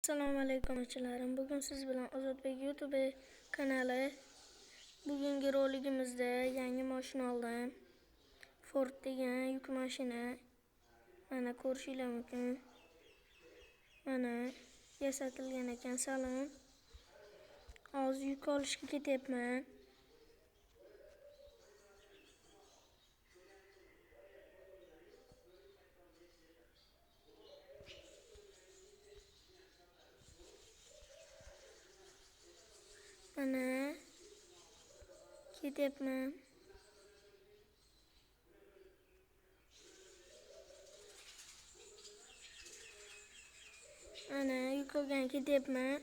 Assalomu alaykum barchalarim. Bugun siz bilan Ozodbek YouTube kanali. Bugungi roligimizda yangi mashina oldim. Ford degan yuk mashina. Mana ko'rishingiz mumkin. Mana yasatilgan ekan salon. Hozir yuk olishga ketyapman. Mana ketyapman. Mana yuk olgan ketyapman.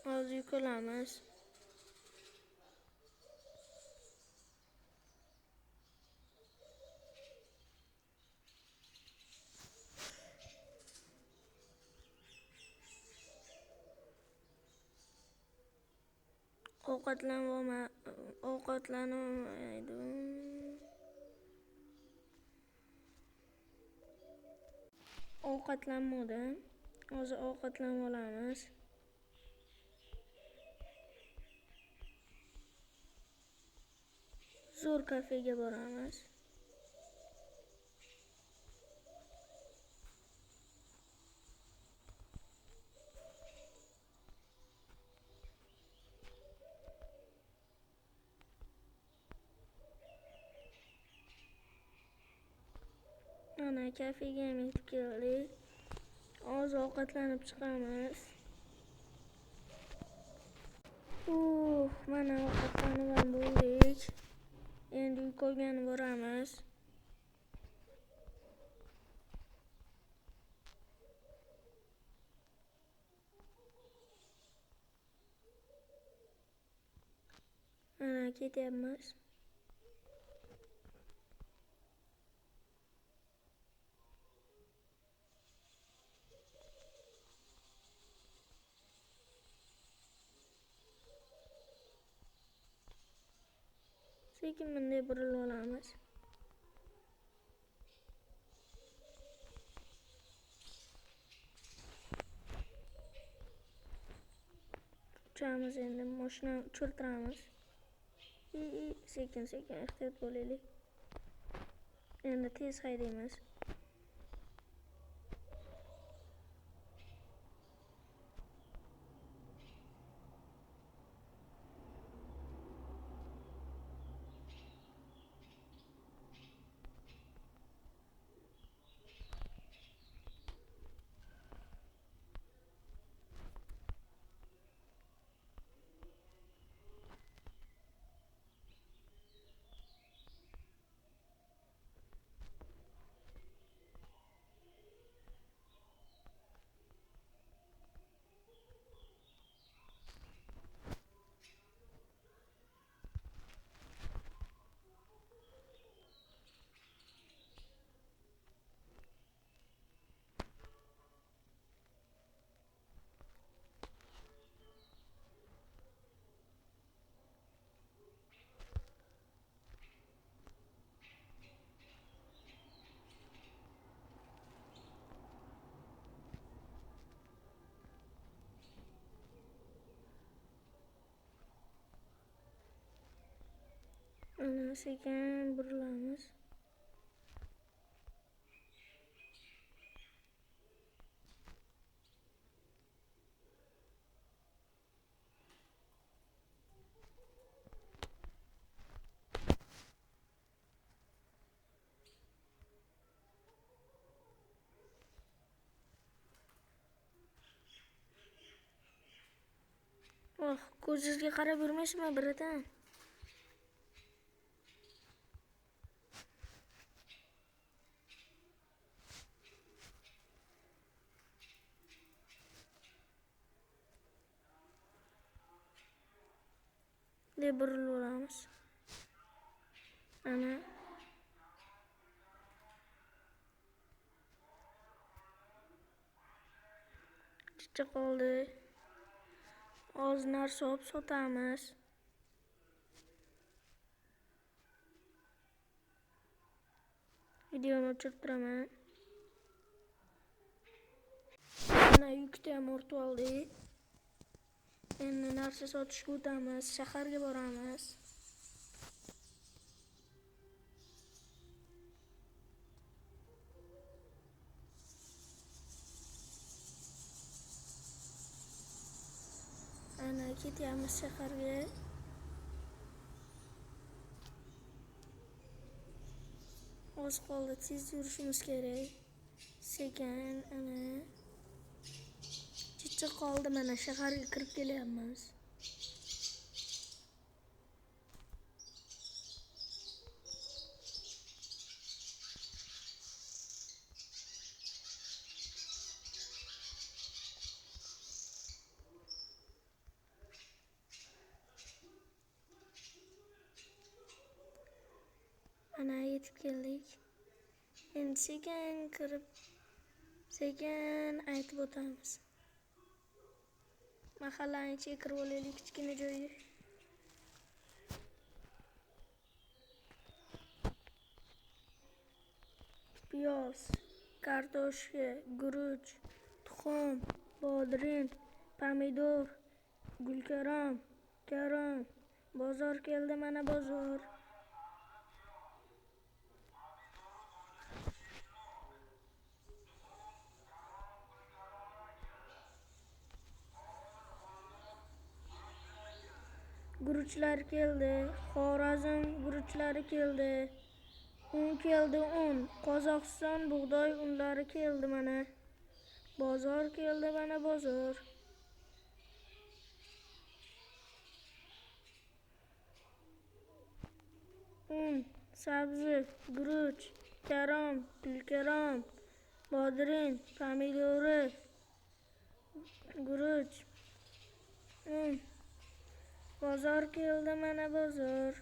Hozir yuk olamiz. Ovqatlanmadim. Hozir ovqatlanib olamiz. Zo'r kafega boramiz. Mana kafega ham yetib keldik. Hozir ovqatlanib chiqamiz. Mana ovqatlanib ham bo'ldik. Endi yuk olgani boramiz. Mana ketyapmiz. Sekin bunday burilib olamiz. Uchamiz endi mashinani uchirtiramiz. Sekin ehtiyot bo'laylik. Endi tez haydaymiz. Mana sekin burilamiz. Ko'zingizga qarab yurmaysizmi biridan? Deb burilib olamiz. Ana chiqib qoldi. Hozir narsa olib sotamiz. Videoni o'chirib turaman. Mana yukni ham ortib oldik. Endi narsa sotishga o'tamiz, shaharga boramiz. Ana ketyapmiz shaharga. Oz qoldi, tez yurishimiz kerak. Sekin, ana. Chicha qoldi, mana shaharga kirib kelyapmiz. Ana yetib keldik. Endi sekin kirib, sekin aytib o'tamiz. Mahallaning ichiga kirib olaylik, kichkina joyga. Piyoz, kartoshka, guruch, tuxum, bodring, pomidor, gulkaram, karam. Bozor keldi, mana bozor. Guruchlar keldi, Xorazm guruchlari keldi. Un keldi, un. Qozog'iston bug'doy unlari keldi, mana. Bozor keldi, mana bozor. Un, sabzi, guruch, karam, gulkaram, bodring, pomidori, guruch, un. Bozor keldi, mana bozor.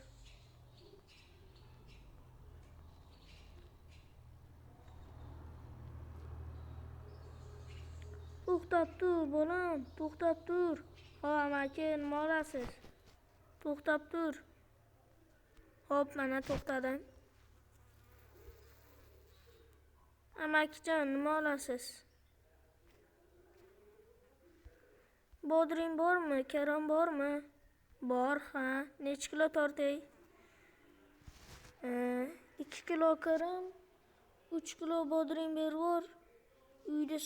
To'xtab tur, bolam, to'xtab tur. Ho, amaki, nima olasiz? To'xtab tur. Hop, mana to'xtadim. Amakijon, nima olasiz? Bodring bormi? Karam bormi? Bor, ha. Necha kilo tortay? 2 kilo karam, 3 kilo bodring berib. Uyda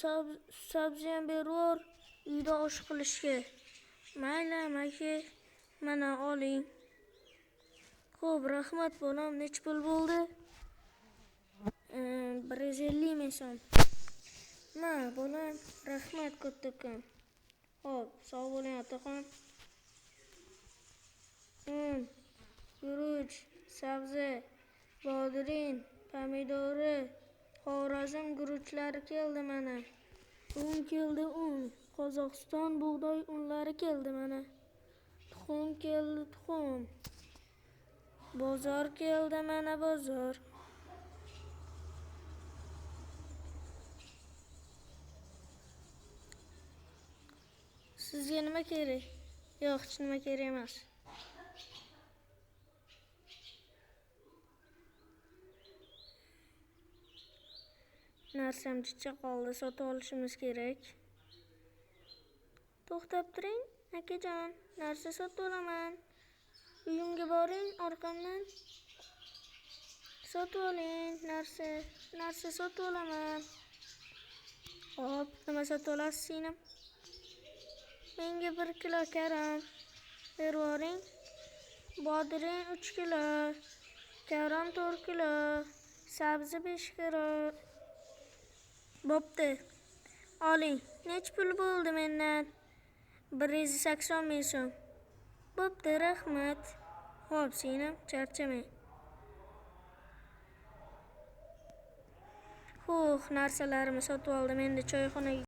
sabzi ham berib, uyda osh qilishga. Mayli, amaki, mana oling. Xo'p, rahmat bolam, necha pul bo'ldi? 150 ming so'm. Ma, bolam, rahmat kattakon. Xo'p, sog' bo'ling otaxon. Guruch, sabzi, bodring, pomidori, Xorazm guruchlari keldi, mana. Un keldi, un. Qozog'iston bug'doy unlari keldi, mana. Tuxum keldi, tuxum. Bozor keldi, mana bozor. Sizga nima kerak? Yo'q, hech nima kerak emas. Narsam chicha qoldi, sotib olishimiz kerak. To'xtab turing, akajon, narsa sotib olaman. Uyimga boring, orqamdan. Sotib oling, narsa sotib olaman. Hop, nima sotib olasiz singlim? Menga 1 kilo karam berib yuboring. Bodring 3 kilo, karam 4 kilo, sabzi 5 kilo. Bo'pti. Oling. Nech pul bo'ldi mendan? 180 ming so'm. Bo'pti, rahmat. Xo'p, singlim, charchamang. Narsalarimi sotib oldim. Endi choyxonaga